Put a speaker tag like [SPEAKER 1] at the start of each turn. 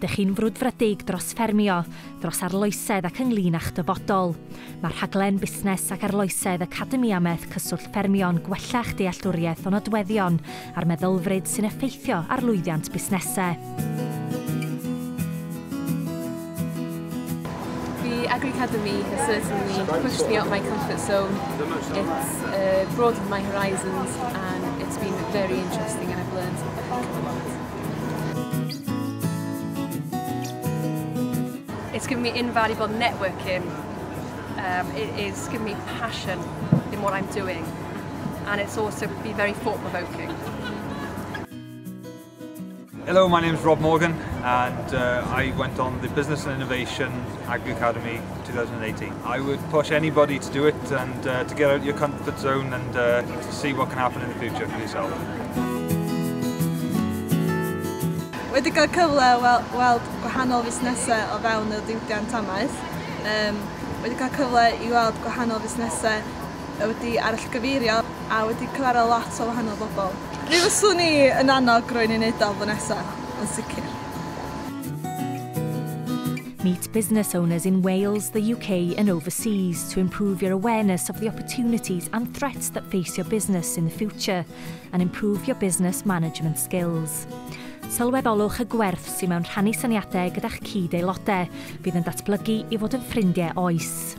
[SPEAKER 1] Ydych chi'n frwdfrydig dros ffermio, dros arloesedd ac ynglŷn a'ch dyfodol? Mae'r rhaglen Busnes ac Arloesedd Academi Amaeth cyswllt ffermio'n gwella'ch dealltwriaeth o nodweddion a'r meddylfryd sy'n effeithio ar lwyddiant busnesau.
[SPEAKER 2] The Agri Academy has certainly pushed me out my comfort zone. It's broadened my horizons and it's been very interesting and I've learned a heck of a lot. It's given me invaluable networking. It is given me passion in what I'm doing and it's also been very thought-provoking.
[SPEAKER 3] Hello, my name is Rob Morgan and I went on the Business and Innovation Agri Academy 2018. I would push anybody to do it and to get out of your comfort zone and to see what can happen in the future for yourself.
[SPEAKER 4] Wedi cael cyfle weld gwahanol fusnesau o fewn y diwydiant Amaeth. Wedi cael cyfle I weld gwahanol fusnesau wedi arallgyfeirio a wedi cyfarfod lot o wahanol bobl. Fi fyswn I yn annog rwy'n ei wneud o nesaf, yn sicr.
[SPEAKER 1] Meet business owners in Wales, the UK and overseas to improve your awareness of the opportunities and threats that face your business in the future and improve your business management skills. Sylweddolwch y gwerth sy'n mewn rhannu syniadau gyda'ch cyd-aelodau, bydd yn datblygu I fod yn ffrindiau oes.